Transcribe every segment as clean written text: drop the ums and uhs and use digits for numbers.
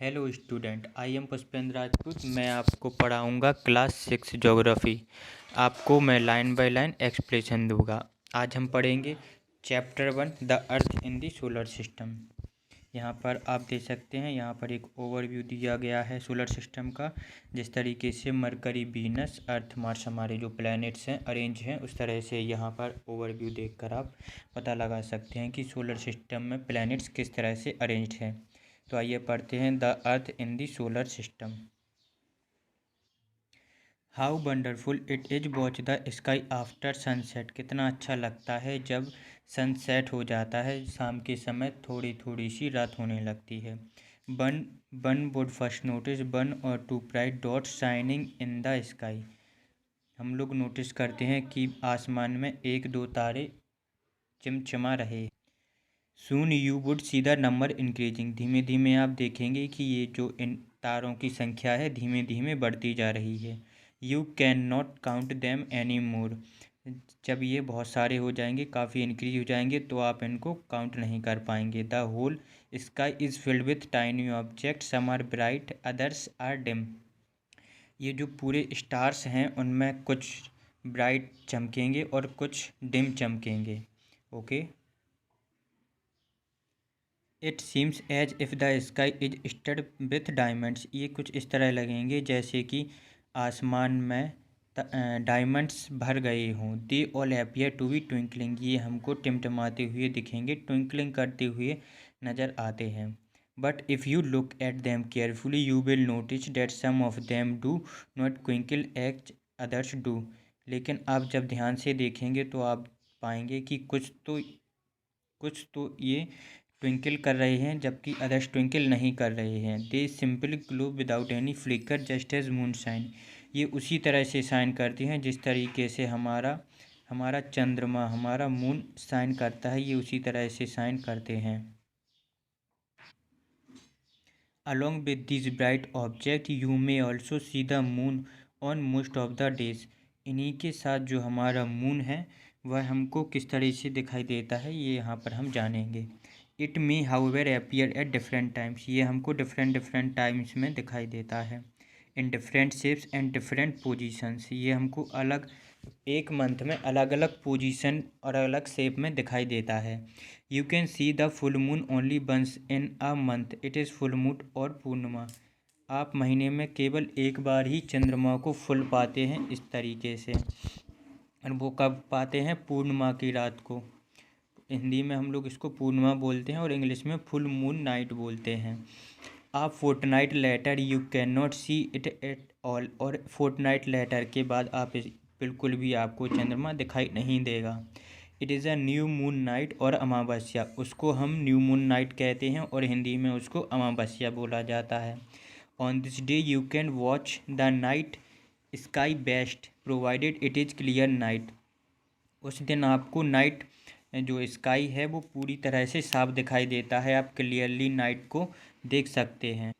Hello student, I am Pushpendra Rajput. मैं आपको पढ़ाऊंगा क्लास 6 ज्योग्राफी। आपको मैं लाइन बाय लाइन एक्सप्लेनेशन दूंगा। आज हम पढ़ेंगे chapter 1 the earth in the solar system. यहाँ पर आप देख सकते हैं, यहाँ पर एक ओवरव्यू दिया गया है सोलर सिस्टम का। जिस तरीके से मरकरी, वीनस, अर्थ, मार्स हमारे जो प्लैनेट्स हैं अरेंज हैं, उस तरह से यहाँ पर ओवरव्यू देखकर आप पता लगा सकते हैं कि सोलर सिस्टम में प्लैनेट्स किस तरह से अरेंज्ड हैं। तो आइए पढ़ते हैं the earth in the solar system. How wonderful it is watch the sky after sunset. कितना अच्छा लगता है जब सनसेट हो जाता है, शाम के समय थोड़ी थोड़ी सी रात होने लगती है। One one would first notice one or two bright dots shining in the sky. हम लोग नोटिस करते हैं कि आसमान में एक दो तारे चिमचिमा रहे। Soon you would see the number increasing. धीमे धीमे आप देखेंगे कि ये जो इन तारों की संख्या है धीमे धीमे बढ़ती जा रही है। You can not count them any more. जब ये बहुत सारे हो जाएंगे, काफ़ी इंक्रीज हो जाएंगे, तो आप इनको काउंट नहीं कर पाएंगे। The whole sky is filled with tiny object, some are bright others are dim. ये जो पूरे स्टार्स हैं उनमें कुछ ब्राइट चमकेंगे और कुछ डिम चमकेंगे। Okay. It seems as if the sky is stud with diamonds. ये कुछ इस तरह लगेंगे जैसे कि आसमान में डायमंड्स भर गए हों। They all appear to be twinkling. ये हमको टिमटिमाते हुए दिखेंगे, ट्विंकलिंग करते हुए नज़र आते हैं। But if you look at them carefully you will notice that some of them do not twinkle as others do. लेकिन आप जब ध्यान से देखेंगे तो आप पाएंगे कि कुछ तो ये ट्विंकल कर रहे हैं जबकि अदर्स ट्विंकल नहीं कर रहे हैं। They simply glow without any flicker just as moon shine. ये उसी तरह से शाइन करती हैं जिस तरीके से हमारा हमारा चंद्रमा, हमारा मून शाइन करता है, ये उसी तरह से शाइन करते हैं। Along with this bright object you may also see the moon on most of the days. इन्हीं के साथ जो हमारा मून है वह हमको किस तरह से दिखाई देता है ये यहाँ पर हम जानेंगे। It may however appear at different times. ये हमको डिफरेंट डिफरेंट टाइम्स में दिखाई देता है। In different shapes and different positions. ये हमको अलग एक मंथ में अलग अलग पोजीशन और अलग शेप में दिखाई देता है। You can see the full moon only once in a month, it is full moon और पूर्णिमा। आप महीने में केवल एक बार ही चंद्रमा को फुल पाते हैं इस तरीके से, और वो कब पाते हैं? पूर्णिमा की रात को। हिंदी में हम लोग इसको पूर्णिमा बोलते हैं और इंग्लिश में फुल मून नाइट बोलते हैं। आप fortnight later you can not see it at all. और फोर्टनाइट लेटर के बाद आप बिल्कुल भी आपको चंद्रमा दिखाई नहीं देगा। It is a new moon night और अमावस्या, उसको हम न्यू मून नाइट कहते हैं और हिंदी में उसको अमावस्या बोला जाता है। On this day you can watch the night sky best provided it is clear night. उस दिन आपको नाइट जो स्काई है वो पूरी तरह से साफ दिखाई देता है, आप क्लियरली नाइट को देख सकते हैं।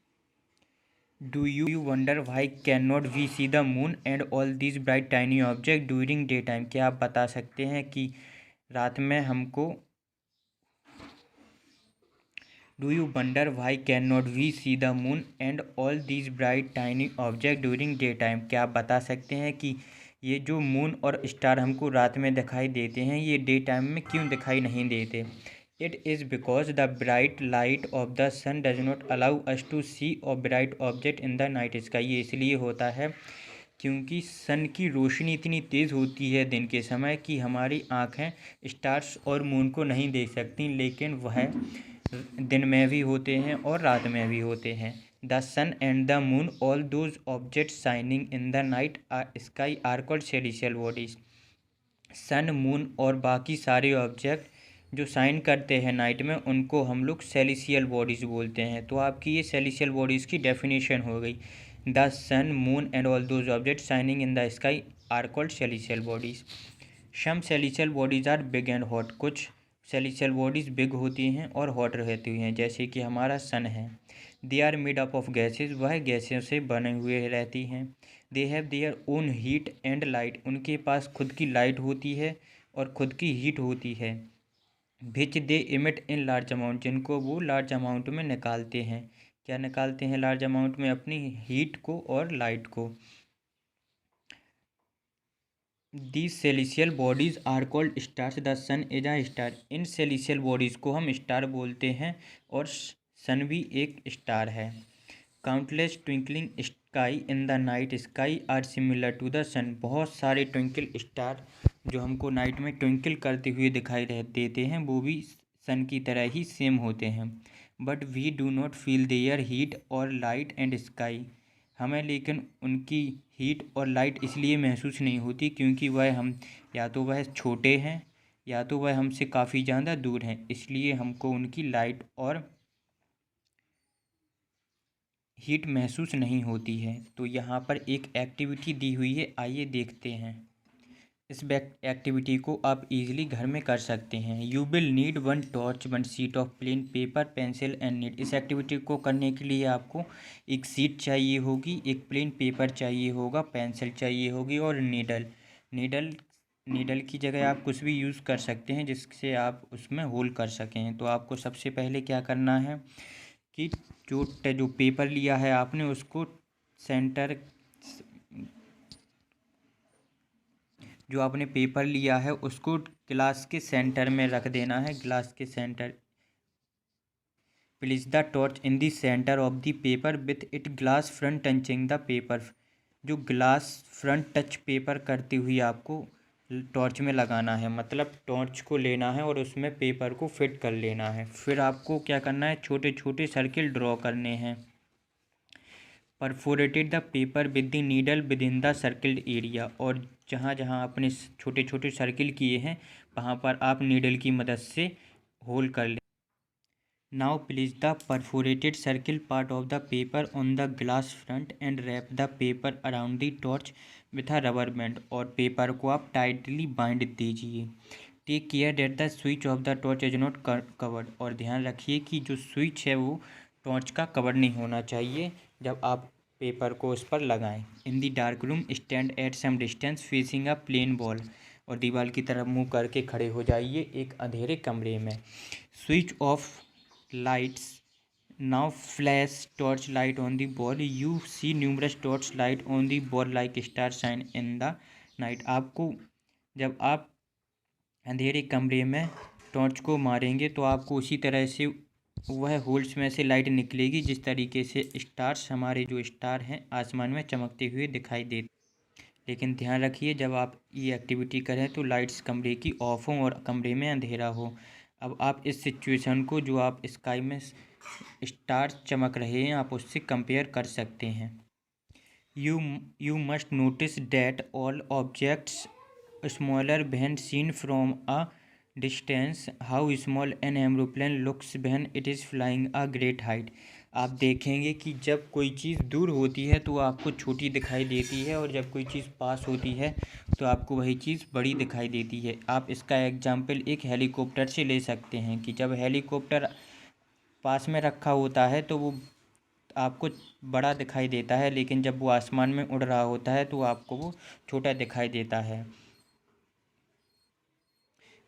Do you wonder why can not we see the moon and all these bright tiny object during day time. क्या आप बता सकते हैं कि रात में हमको do you wonder why can not we see the moon and all these bright tiny object during day time. क्या आप बता सकते हैं कि ये जो मून और स्टार हमको रात में दिखाई देते हैं ये डे टाइम में क्यों दिखाई नहीं देते? It is because the bright light of the sun does not allow us to see और bright object in the night sky. ये इसलिए होता है क्योंकि सन की रोशनी इतनी तेज़ होती है दिन के समय कि हमारी आँखें स्टार्स और मून को नहीं देख सकती, लेकिन वह दिन में भी होते हैं और रात में भी होते हैं। The sun and the moon all those object shining in the night sky are called celestial bodies. Sun, moon और बाकी सारे ऑब्जेक्ट जो शाइन करते हैं नाइट में उनको हम लोग सेलेस्टियल बॉडीज़ बोलते हैं। तो आपकी ये सेलेस्टियल बॉडीज़ की डेफिनेशन हो गई। The sun, moon and all those object shining in the sky are called celestial bodies. Some celestial bodies are big and hot. कुछ सेलेस्टियल बॉडीज़ बिग होती हैं और हॉट रहती हैं, जैसे कि हमारा सन है। They are made up of gases. वह गैसों से बने हुए रहती हैं। They have their own heat and light. उनके पास खुद की लाइट होती है और खुद की हीट होती है। विच दे इमिट इन लार्ज अमाउंट। जिनको वो लार्ज अमाउंट में निकालते हैं। क्या निकालते हैं लार्ज अमाउंट में? अपनी हीट को और लाइट को। These celestial bodies are called stars. The sun is a star. In celestial bodies को हम स्टार बोलते हैं और सन भी एक स्टार है। Countless twinkling sky in the night sky are similar to the sun. बहुत सारे ट्विंकल स्टार जो हमको नाइट में ट्विंकल करते हुए दिखाई देते हैं वो भी सन की तरह ही सेम होते हैं। But we do not feel their heat और लाइट एंड स्काई। हमें लेकिन उनकी हीट और लाइट इसलिए महसूस नहीं होती क्योंकि या तो वह छोटे हैं या तो वह हमसे काफ़ी ज़्यादा दूर हैं, इसलिए हमको उनकी लाइट और हीट महसूस नहीं होती है। तो यहाँ पर एक एक्टिविटी दी हुई है, आइए देखते हैं। इस एक्टिविटी को आप इजीली घर में कर सकते हैं। You will need one torch, one sheet of plain paper, pencil and need. इस एक्टिविटी को करने के लिए आपको एक शीट चाहिए होगी, एक प्लेन पेपर चाहिए होगा, पेंसिल चाहिए होगी और नीडल की जगह आप कुछ भी यूज़ कर सकते हैं जिससे आप उसमें होल कर सकें। तो आपको सबसे पहले क्या करना है कि जो पेपर लिया है आपने उसको सेंटर जो आपने पेपर लिया है उसको ग्लास के सेंटर में रख देना है। ग्लास के centre. Place the torch in the centre of the paper with it glass front touching the paper. जो ग्लास फ्रंट टच पेपर करती हुई आपको टॉर्च में लगाना है, मतलब टॉर्च को लेना है और उसमें पेपर को फिट कर लेना है। फिर आपको क्या करना है, छोटे छोटे सर्किल ड्रॉ करने हैं। Perforated the paper with the needle with in the circled area. और जहाँ जहाँ आपने छोटे छोटे सर्किल किए हैं वहाँ पर आप नीडल की मदद से होल कर लें। Now place the perforated circle part of the paper on the glass front and wrap the paper around the torch with a rubber band. और पेपर को आप टाइटली बाइंड दीजिए। Take care that the switch of the torch is not covered. और ध्यान रखिए कि जो switch है वो टॉर्च का कवर नहीं होना चाहिए जब आप पेपर को उस पर लगाएं। In the dark room stand at some distance facing a plain wall. और दीवार की तरफ मुंह करके खड़े हो जाइए एक अंधेरे कमरे में। Switch off lights now flash torch light on the ball. You see numerous torch light on the ball like star shine in the night. आपको जब आप अंधेरे कमरे में टॉर्च को मारेंगे तो आपको उसी तरह से वह होल्स में से लाइट निकलेगी जिस तरीके से स्टार्स, हमारे जो स्टार हैं आसमान में चमकते हुए दिखाई देते। लेकिन ध्यान रखिए जब आप ये एक्टिविटी करें तो लाइट्स कमरे की ऑफ हो और कमरे में अंधेरा हो। अब आप इस सिचुएशन को जो आप स्काई में स्टार चमक रहे हैं आप उससे कंपेयर कर सकते हैं। You must notice that all objects smaller when seen from a distance. How small an aeroplane looks when it is flying a great height. आप देखेंगे कि जब कोई चीज़ दूर होती है तो आपको छोटी दिखाई देती है और जब कोई चीज़ पास होती है तो आपको वही चीज़ बड़ी दिखाई देती है। आप इसका एग्जाम्पल एक हेलीकॉप्टर से ले सकते हैं कि जब हेलीकॉप्टर पास में रखा होता है तो वो आपको बड़ा दिखाई देता है, लेकिन जब वो आसमान में उड़ रहा होता है तो आपको वो छोटा दिखाई देता है।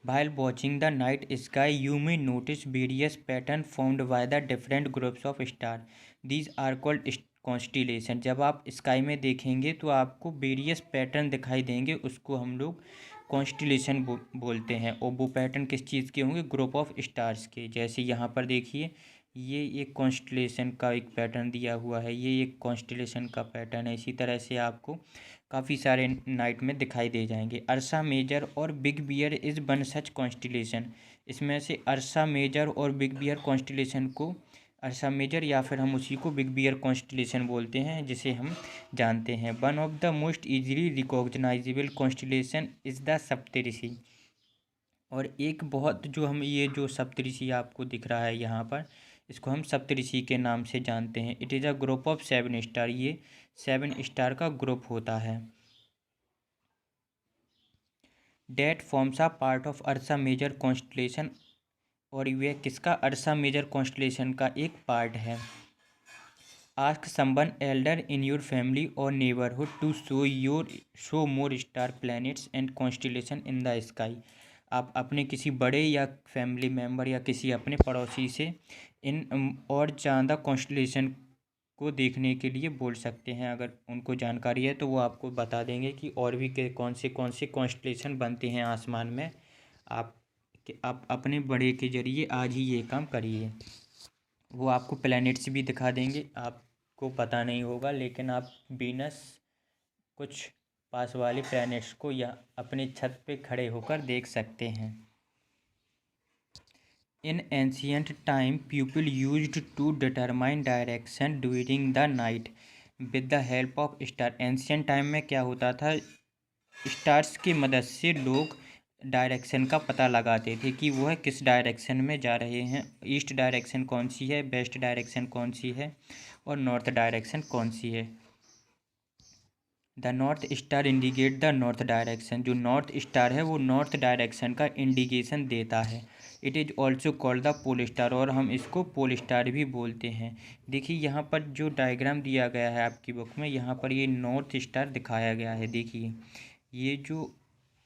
While watching the night sky, you may notice various patterns formed by the different groups of stars. These are called constellation. जब आप स्काई में देखेंगे तो आपको वेरियस पैटर्न दिखाई देंगे, उसको हम लोग कॉन्स्टिलेशन बोलते हैं। और वो पैटर्न किस चीज़ के होंगे, ग्रुप ऑफ स्टार्स के। जैसे यहाँ पर देखिए ये एक कॉन्स्टिलेशन का एक पैटर्न दिया हुआ है, ये एक कॉन्स्टिलेशन का पैटर्न है। इसी तरह से आपको काफ़ी सारे नाइट में दिखाई दे जाएंगे। अर्सा मेजर और Big Bear is one such constellation. इसमें से अर्सा मेजर और बिग बियर कॉन्स्टिलेशन को, अर्सा मेजर या फिर हम उसी को बिग बियर कॉन्स्टिलेशन बोलते हैं जिसे हम जानते हैं। One of the most easily recognisable constellation is the Saptarishi. और एक बहुत जो हम ये जो सप्तऋषि आपको दिख रहा है यहाँ पर, इसको हम सप्तऋषि के नाम से जानते हैं। It is a group of 7 star. ये 7 स्टार का ग्रुप होता है। That forms a part of Ursa Major constellation. और यह किसका, अर्सा मेजर कॉन्स्टलेशन का एक पार्ट है। Ask someone elder in your family or neighbourhood to show more star, planets and constellation in the sky. आप अपने किसी बड़े या फैमिली मेम्बर या किसी अपने पड़ोसी से और ज़्यादा कॉन्स्टलेशन को देखने के लिए बोल सकते हैं। अगर उनको जानकारी है तो वो आपको बता देंगे कि और भी कौन से कॉन्स्टलेशन बनते हैं आसमान में। आप अपने बड़े के ज़रिए आज ही ये काम करिए। वो आपको प्लैनेट्स भी दिखा देंगे, आपको पता नहीं होगा, लेकिन आप वीनस कुछ पास वाले प्लैनेट्स को या अपने छत पे खड़े होकर देख सकते हैं। In ancient time, people used to determine direction during the night with the help of star. Ancient time में क्या होता था, स्टार्स की मदद से लोग डायरेक्शन का पता लगाते थे कि वह किस डायरेक्शन में जा रहे हैं। ईस्ट डायरेक्शन कौन सी है, वेस्ट डायरेक्शन कौन सी है और नॉर्थ डायरेक्शन कौन सी है। The North Star indicate the north direction. जो नॉर्थ स्टार है वो नॉर्थ डायरेक्शन का इंडिकेशन देता है। It is also called the Pole Star, और हम इसको पोल स्टार भी बोलते हैं। देखिए यहाँ पर जो डायग्राम दिया गया है आपकी बुक में, यहाँ पर ये नॉर्थ स्टार दिखाया गया है। देखिए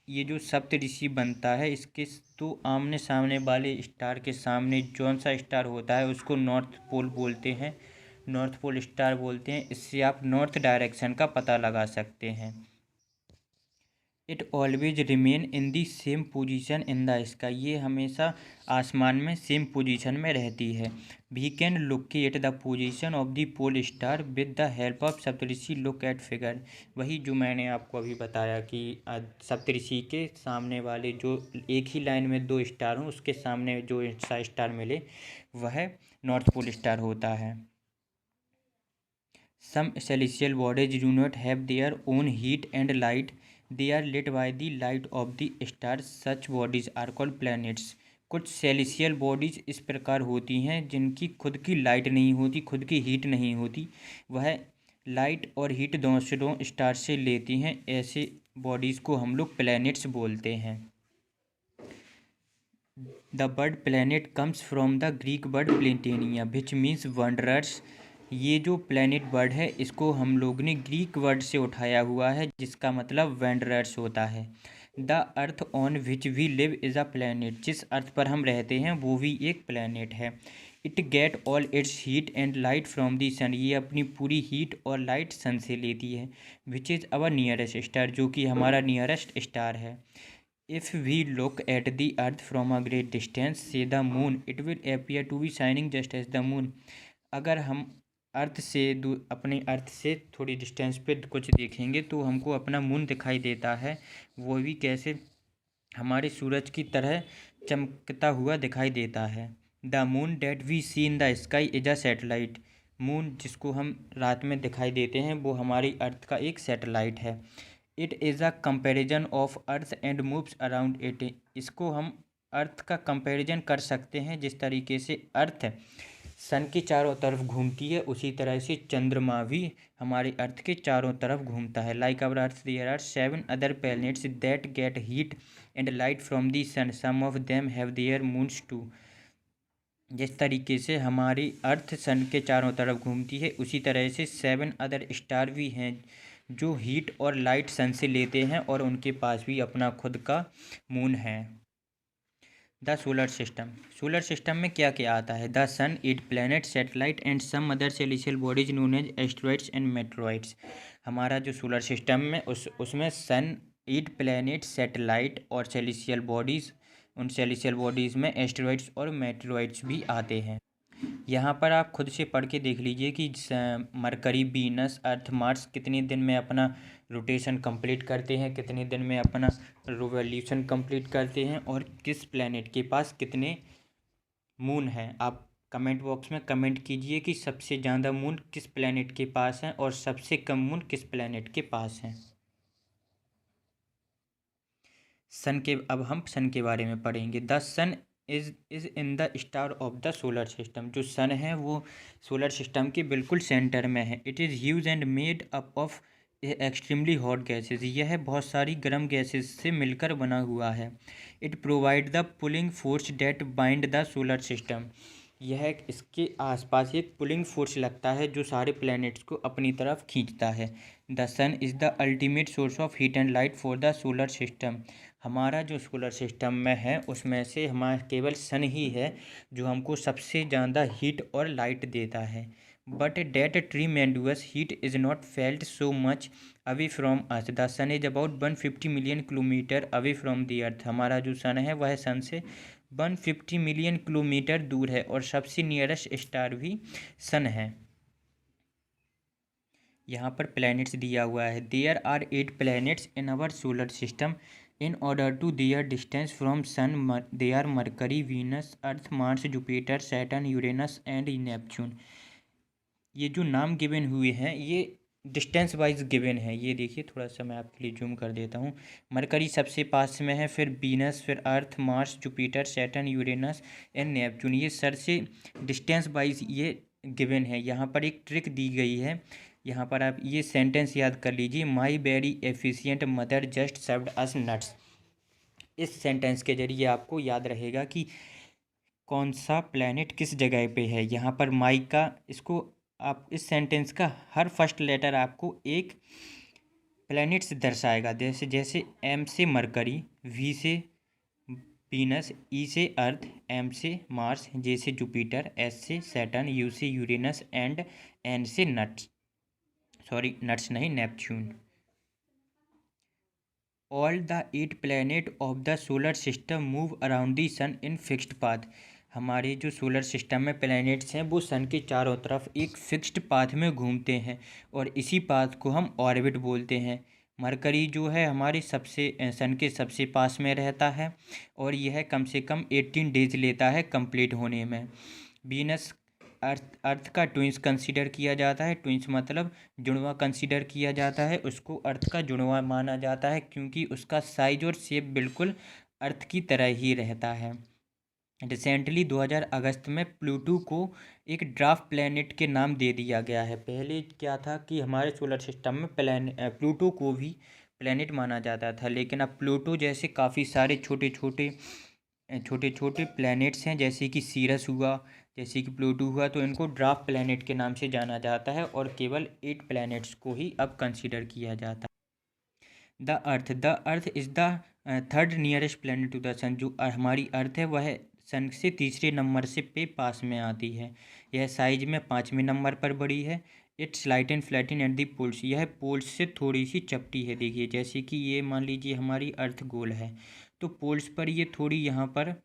ये जो सप्तऋषि बनता है, इसके तो आमने सामने वाले स्टार के सामने जौन सा स्टार होता है उसको नॉर्थ पोल बोलते हैं, नॉर्थ पोल स्टार बोलते हैं। इससे आप नॉर्थ डायरेक्शन का पता लगा सकते हैं। It always remain in the same position in the sky. ये हमेशा आसमान में सेम पोजीशन में रहती है। We can locate the position of the Pole Star with the help of Saptarishi look at figure. वही जो मैंने आपको अभी बताया कि सप्तऋषि के सामने वाले जो एक ही लाइन में दो स्टार हों, उसके सामने जो सा स्टार मिले वह नॉर्थ पोल स्टार होता है। Some celestial bodies do not have their own heat and light. They are lit by the light of the stars. Such bodies are called planets. कुछ सेलिशियल बॉडीज इस प्रकार होती हैं जिनकी खुद की लाइट नहीं होती, खुद की हीट नहीं होती, वह लाइट और हीट दोनों स्टार से लेती हैं। ऐसे बॉडीज़ को हम लोग प्लैनेट्स बोलते हैं। The word planet comes from the Greek word planetai which means wanderers. ये जो प्लैनेट वर्ड है इसको हम लोग ने ग्रीक वर्ड से उठाया हुआ है, जिसका मतलब वंडरर्स होता है। The earth on which we live is a planet. जिस अर्थ पर हम रहते हैं वो भी एक प्लैनेट है। It get all its heat and light from the sun. ये अपनी पूरी हीट और लाइट सन से लेती है। Which is our nearest star, जो कि हमारा नियरेस्ट स्टार है। If we look at the earth from a great distance, say the moon, it will appear to be shining just as the moon. अगर हम अपने अर्थ से थोड़ी डिस्टेंस पे कुछ देखेंगे तो हमको अपना मून दिखाई देता है, वो भी कैसे, हमारे सूरज की तरह चमकता हुआ दिखाई देता है। The moon that we see in the sky is a satellite. Moon जिसको हम रात में दिखाई देते हैं वो हमारी अर्थ का एक सैटेलाइट है। It is a comparison of earth and moves around it. इसको हम अर्थ का कंपेरिजन कर सकते हैं। जिस तरीके से अर्थ सन के चारों तरफ घूमती है उसी तरह से चंद्रमा भी हमारे अर्थ के चारों तरफ घूमता है। Like our earth there are 7 other planets that get heat and light from the sun, some of them have their moons too. जिस तरीके से हमारी अर्थ सन के चारों तरफ घूमती है उसी तरह से 7 अदर स्टार भी हैं जो हीट और लाइट सन से लेते हैं और उनके पास भी अपना खुद का मून है। The solar system. Solar system में क्या क्या आता है? The sun, eight planet, satellite and some other celestial bodies known as asteroids and meteoroids. हमारा जो सोलर सिस्टम में उसमें सन, 8 प्लैनेट, सैटेलाइट और सेलेशियल बॉडीज़, उन सेलेशियल बॉडीज़ में एस्ट्रॉइड्स और मेट्रॉइड्स भी आते हैं। यहाँ पर आप खुद से पढ़ के देख लीजिए कि मरकरी, वीनस, अर्थ, मार्स कितने दिन में अपना रोटेशन कंप्लीट करते हैं, कितने दिन में अपना रिवॉल्यूशन कंप्लीट करते हैं और किस प्लैनेट के पास कितने मून हैं। आप कमेंट बॉक्स में कमेंट कीजिए कि सबसे ज़्यादा मून किस प्लैनेट के पास हैं और सबसे कम मून किस प्लैनेट के पास हैं। अब हम सन के बारे में पढ़ेंगे। The sun is in the star of the solar system. जो सन है वो सोलर सिस्टम के बिल्कुल सेंटर में है। It is huge and made up of extremely hot gases. यह बहुत सारी गर्म गैसेज से मिलकर बना हुआ है। It provide the pulling force that bind the solar system. यह इसके आसपास एक पुलिंग फोर्स लगता है जो सारे प्लैनेट्स को अपनी तरफ खींचता है। The sun is the ultimate source of heat and light for the solar system. हमारा जो सोलर सिस्टम में है उसमें से हमारा केवल सन ही है जो हमको सबसे ज़्यादा हीट और लाइट देता है। But that tremendous heat is not felt so much away from earth. The sun is about 150 million kilometre away from the earth. हमारा जो सन है वह सन से 150 मिलियन किलोमीटर दूर है और सबसे नियरेस्ट स्टार भी सन है। यहाँ पर प्लैनेट्स दिया हुआ है। There are 8 planets in our solar system. In order to their distance from sun they are Mercury, Venus, Earth, Mars, Jupiter, Saturn, Uranus and Neptune. ये जो नाम गिवन हुए हैं ये डिस्टेंस वाइज गिवन है। ये देखिए, थोड़ा सा मैं आपके लिए जूम कर देता हूँ। मरकरी सबसे पास में है, फिर वीनस, फिर Earth, Mars, Jupiter, Saturn, Uranus and Neptune. ये सर से डिस्टेंस वाइज ये गिवन है। यहाँ पर एक ट्रिक दी गई है। यहाँ पर आप ये सेंटेंस याद कर लीजिए, my very efficient mother just served us nuts. इस सेंटेंस के जरिए आपको याद रहेगा कि कौन सा प्लैनेट किस जगह पे है। यहाँ पर माई का, इसको आप इस सेंटेंस का हर फर्स्ट लेटर आपको एक प्लैनेट से दर्शाएगा। जैसे जैसे एम से मरकरी, वी से वीनस, ई से अर्थ, एम से मार्स, जे से जुपिटर, एस से सैटर्न, यू से यूरेनस एंड एन से नट्स नहीं, Neptune. All the 8 planet of the solar system move around the sun in fixed path. हमारे जो सोलर सिस्टम में प्लैनेट्स हैं वो सन के चारों तरफ एक फिक्स्ड पाथ में घूमते हैं और इसी पाथ को हम ऑर्बिट बोलते हैं। मरकरी जो है हमारे सन के सबसे पास में रहता है और यह कम से कम 18 डेज लेता है कंप्लीट होने में। वीनस अर्थ का ट्विंस कंसीडर किया जाता है। ट्विंस मतलब जुड़वा कंसीडर किया जाता है, उसको अर्थ का जुड़वा माना जाता है क्योंकि उसका साइज और शेप बिल्कुल अर्थ की तरह ही रहता है। रिसेंटली 2000 अगस्त में प्लूटो को एक ड्राफ्ट प्लैनेट के नाम दे दिया गया है। पहले क्या था कि हमारे सोलर सिस्टम में प्लूटो को भी प्लैनेट माना जाता था, लेकिन अब प्लूटो जैसे काफ़ी सारे छोटे छोटे प्लैनेट्स हैं, जैसे कि सीरस हुआ, जैसे कि प्लूटो हुआ, तो इनको ड्राफ्ट प्लैनेट के नाम से जाना जाता है और केवल 8 प्लैनेट्स को ही अब कंसीडर किया जाता है। The earth is the third nearest planet to the sun. जो हमारी अर्थ है वह सन से तीसरे नंबर से पास में आती है। यह साइज में 5वें नंबर पर बड़ी है। It's light and flatten at the poles. यह पोल्स से थोड़ी सी चपटी है। देखिए, जैसे कि ये मान लीजिए हमारी अर्थ गोल है तो पोल्स पर ये थोड़ी, यहाँ पर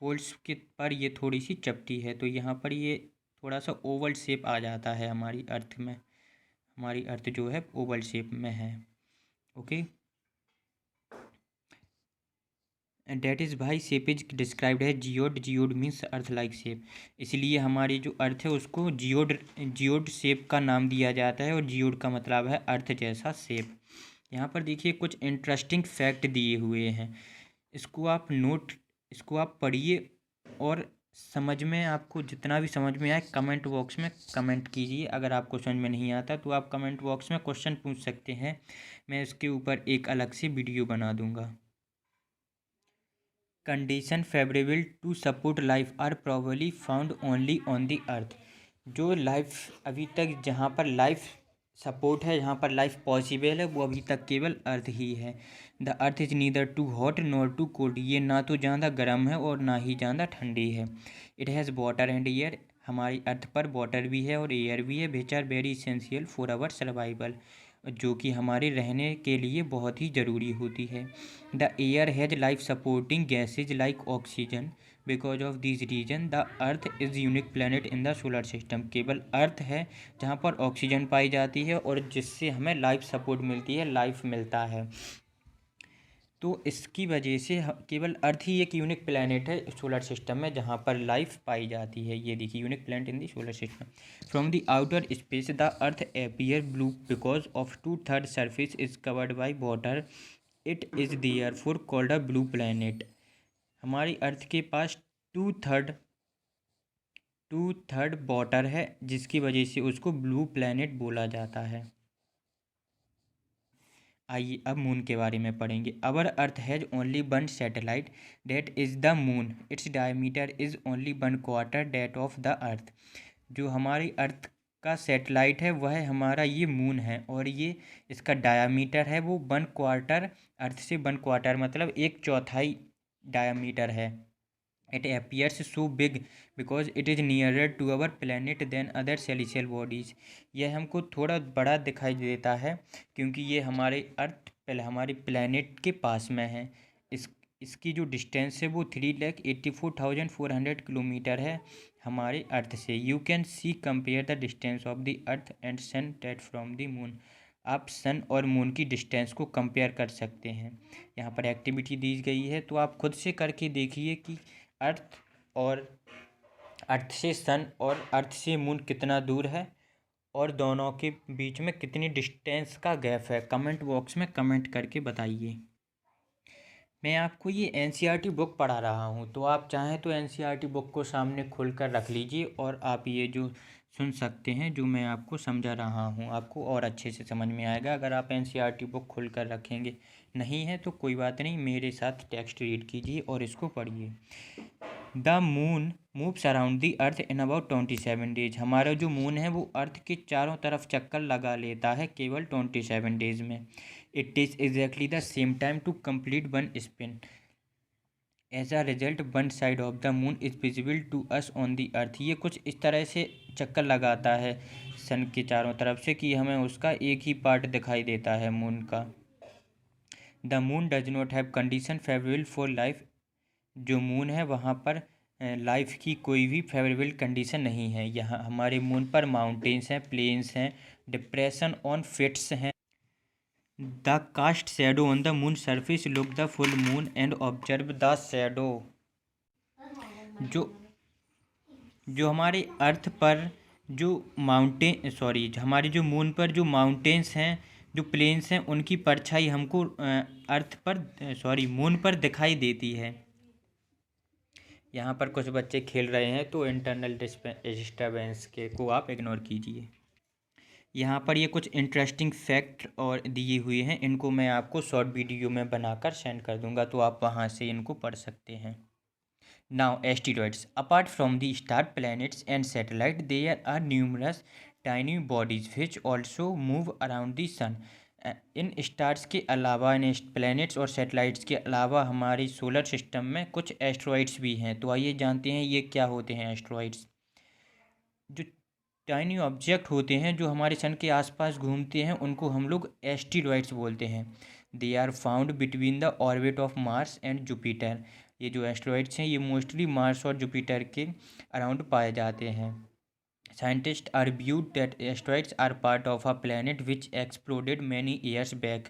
पोल्स के पर ये थोड़ी सी चपटी है, तो यहाँ पर ये थोड़ा सा ओवल शेप आ जाता है हमारी अर्थ में। हमारी अर्थ जो है ओवल शेप में है। ओके, एंड डेट इज़ भाई शेप इज डिस्क्राइब्ड है geode. Geode means earth like shape. इसलिए हमारी जो अर्थ है उसको जियोड शेप का नाम दिया जाता है और जियोड का मतलब है अर्थ जैसा शेप। यहाँ पर देखिए कुछ इंटरेस्टिंग फैक्ट दिए हुए हैं, इसको आप पढ़िए और समझ में, आपको जितना भी समझ में आए कमेंट बॉक्स में कमेंट कीजिए। अगर आपको समझ में नहीं आता तो आप कमेंट बॉक्स में क्वेश्चन पूछ सकते हैं, मैं इसके ऊपर एक अलग से वीडियो बना दूंगा। Condition favourable to support life are probably found only on the earth. जो लाइफ अभी तक जहाँ पर लाइफ सपोर्ट है, जहाँ पर लाइफ पॉसिबल है, वो अभी तक केवल अर्थ ही है। The earth is neither too hot nor too cold. ये ना तो ज़्यादा गर्म है और ना ही ज़्यादा ठंडी है। It has water and air. हमारी अर्थ पर वाटर भी है और एयर भी है, which are very essential for our survival, जो कि हमारे रहने के लिए बहुत ही ज़रूरी होती है। The air has life supporting gases like oxygen. Because of this reason the earth is unique planet in the solar system. केवल अर्थ है जहाँ पर ऑक्सीजन पाई जाती है और जिससे हमें लाइफ सपोर्ट मिलती है, लाइफ मिलता है। तो इसकी वजह से केवल अर्थ ही एक यूनिक प्लैनेट है सोलर सिस्टम में जहाँ पर लाइफ पाई जाती है। ये देखिए, unique planet in the solar system. From the outer space the earth appear blue because of 2/3 surface is covered by water. It is therefore called a blue planet. हमारी अर्थ के पास to third water है, जिसकी वजह से उसको blue planet बोला जाता है। आइए अब मून के बारे में पढ़ेंगे। Our earth has only one satellite that is the moon. Its diameter is only 1/4 that of the earth. जो हमारी अर्थ का सैटेलाइट है वह हमारा ये मून है, और ये इसका डायामीटर है वो 1/4 अर्थ से 1/4 मतलब 1/4 डायामीटर है। It appears so big because it is nearer to our planet than other celestial bodies. यह हमको थोड़ा बड़ा दिखाई देता है क्योंकि ये हमारे अर्थ पहले हमारे प्लेनेट के पास में है। इसकी जो डिस्टेंस है वो 3,84,400 किलोमीटर है हमारे अर्थ से। You can see compare the distance of the earth and sun that from the moon. आप सन और मून की डिस्टेंस को कंपेयर कर सकते हैं। यहाँ पर एक्टिविटी दी गई है तो आप खुद से करके देखिए कि अर्थ और अर्थ से सन और अर्थ से मून कितना दूर है और दोनों के बीच में कितनी डिस्टेंस का गैप है। कमेंट बॉक्स में कमेंट करके बताइए। मैं आपको ये एनसीईआरटी बुक पढ़ा रहा हूँ, तो आप चाहें तो एनसीईआरटी बुक को सामने खोल कर रख लीजिए और आप ये जो सुन सकते हैं जो मैं आपको समझा रहा हूँ, आपको और अच्छे से समझ में आएगा अगर आप एनसीईआरटी बुक खोल कर रखेंगे। नहीं है तो कोई बात नहीं, मेरे साथ टेक्स्ट रीड कीजिए और इसको पढ़िए। The moon moves around the earth in about 27 days. हमारा जो मून है वो अर्थ के चारों तरफ चक्कर लगा लेता है केवल 27 डेज में। It takes exactly the same time to complete one spin. As a result one side of the moon is visible to us on the earth. ये कुछ इस तरह से चक्कर लगाता है सन के चारों तरफ से कि हमें उसका एक ही पार्ट दिखाई देता है मून का। The moon does not have condition favourable for life. जो मून है वहाँ पर लाइफ की कोई भी फेवरेबल कंडीशन नहीं है। यहाँ हमारे मून पर माउंटेन्स हैं, प्लेन्स हैं, डिप्रेशन ऑन फिट्स हैं। The cast shadow on the moon surface look the full moon and observe the shadow. जो जो हमारे अर्थ पर जो हमारे जो मून पर जो माउंटेन्स हैं, जो प्लेन्स हैं, उनकी परछाई हमको मून पर दिखाई देती है। यहाँ पर कुछ बच्चे खेल रहे हैं तो इंटरनल डिस्टर्बेंस के को आप इग्नोर कीजिए। यहाँ पर ये कुछ इंटरेस्टिंग फैक्ट और दिए हुए हैं, इनको मैं आपको शॉर्ट वीडियो में बनाकर सेंड कर दूंगा तो आप वहाँ से इनको पढ़ सकते हैं। Now asteroids apart from the star planets and satellite there are numerous tiny bodies which also move around the sun. इन स्टार्स के अलावा, इन प्लैनेट्स और सैटेलाइट्स के अलावा हमारी सोलर सिस्टम में कुछ एस्ट्रॉइड्स भी हैं। तो आइए जानते हैं ये क्या होते हैं एस्ट्रॉइड्स। जो टाइनी ऑब्जेक्ट होते हैं जो हमारे सन के आसपास घूमते हैं उनको हम लोग एस्टेरॉइड्स बोलते हैं। They are found between the orbit of Mars and Jupiter. ये जो एस्ट्रॉइड्स हैं ये मोस्टली मार्स और जुपिटर के अराउंड पाए जाते हैं। Scientist argued that asteroids are part of a planet which exploded many years back.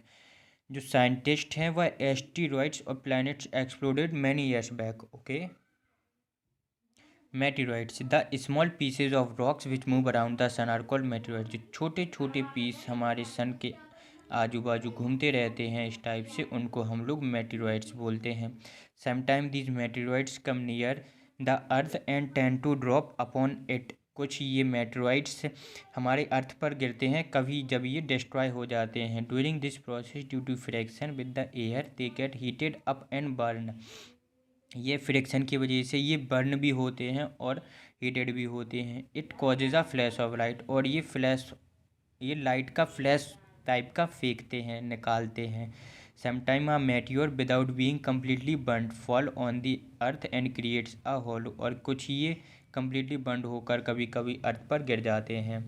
जो साइंटिस्ट हैं वह एस्टेरॉइड्स और planets exploded many years back. Okay. Meteoroids the small pieces of rocks which move around the sun are called meteoroids. जो छोटे छोटे piece हमारे सन के आजू बाजू घूमते रहते हैं इस टाइप से, उनको हम लोग मेटेरॉइड्स बोलते हैं। Sometime these meteoroids come near the earth and tend to drop upon it. कुछ ये मेटेरॉइड्स हमारे अर्थ पर गिरते हैं कभी जब ये डिस्ट्रॉय हो जाते हैं। During this process due to friction with the air they get heated up and burn. ये फ्रिक्शन की वजह से ये बर्न भी होते हैं और हीटेड भी होते हैं। It causes a flash of light. और ये लाइट का फ्लैश टाइप का फेंकते हैं, निकालते हैं। Sometime a meteor without being completely burn fall on the earth and creates a hollow. और कुछ ये कम्प्लीटली बर्न होकर कभी कभी अर्थ पर गिर जाते हैं।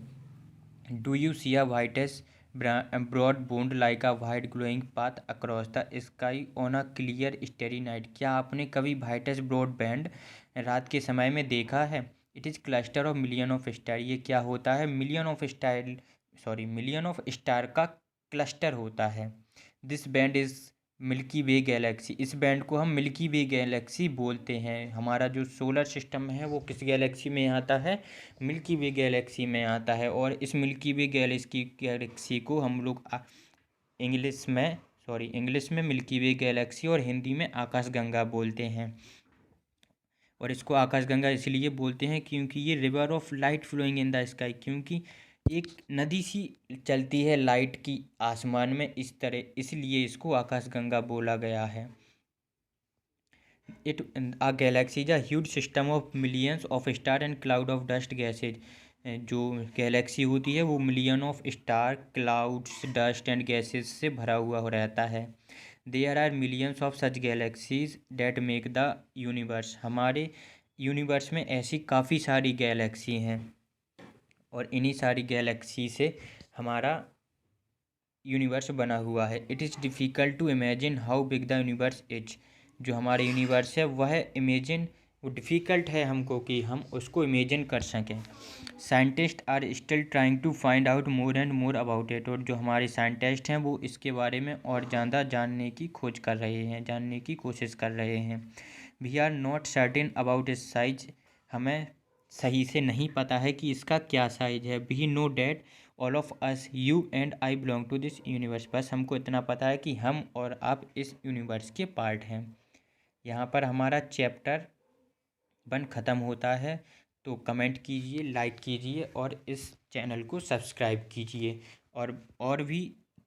Do you see a whitish broad band like a white glowing path across the sky on a clear starry night. क्या आपने कभी वाइटेस्ट ब्रॉड बैंड रात के समय में देखा है? It is cluster of million of star. ये क्या होता है? मिलियन ऑफ स्टार का क्लस्टर होता है। This band is milky way Galaxy. इस बैंड को हम मिल्की वे गैलेक्सी बोलते हैं। हमारा जो सोलर सिस्टम है वो किस गैलेक्सी में आता है? मिल्की वे गैलेक्सी में आता है। और इस मिल्की वे गैलेक्सी को हम लोग इंग्लिश में मिल्की वे गैलेक्सी और हिंदी में आकाशगंगा बोलते हैं। और इसको आकाशगंगा इसलिए बोलते हैं क्योंकि ये river of light flowing in the sky, क्योंकि एक नदी सी चलती है लाइट की आसमान में इस तरह, इसलिए इसको आकाशगंगा बोला गया है। A galaxy is a huge system of millions of stars and cloud of dust gases। जो गैलेक्सी होती है वो million of star, clouds, dust and gases से भरा हुआ हो रहता है। There are millions of such galaxies that make the universe. हमारे यूनिवर्स में ऐसी काफ़ी सारी गैलेक्सी हैं और इन्हीं सारी गैलेक्सी से हमारा यूनिवर्स बना हुआ है। It is difficult to imagine how big the universe is. जो हमारा यूनिवर्स है वह इमेजिन, वो डिफ़िकल्ट है हमको कि हम उसको इमेजिन कर सकें। Scientist are still trying to find out more and more about it. और जो हमारे साइंटिस्ट हैं वो इसके बारे में और ज़्यादा जानने की खोज कर रहे हैं, जानने की कोशिश कर रहे हैं। We are not certain about its size. हमें सही से नहीं पता है कि इसका क्या साइज है। We know that all of us, you and I, belong to this universe. बस हमको इतना पता है कि हम और आप इस यूनिवर्स के पार्ट हैं। यहाँ पर हमारा चैप्टर 1 ख़त्म होता है। तो कमेंट कीजिए, लाइक कीजिए और इस चैनल को सब्सक्राइब कीजिए। और भी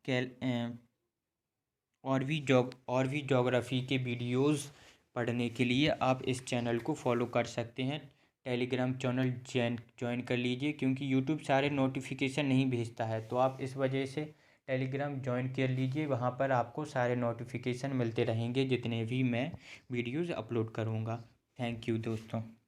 कैल और भी ज्योग्राफी के वीडियोस पढ़ने के लिए आप इस चैनल को फॉलो कर सकते हैं। टेलीग्राम चैनल ज्वाइन कर लीजिए, क्योंकि यूट्यूब सारे नोटिफिकेशन नहीं भेजता है, तो आप इस वजह से टेलीग्राम ज्वाइन कर लीजिए। वहाँ पर आपको सारे नोटिफिकेशन मिलते रहेंगे जितने भी मैं वीडियोस अपलोड करूँगा। थैंक यू दोस्तों।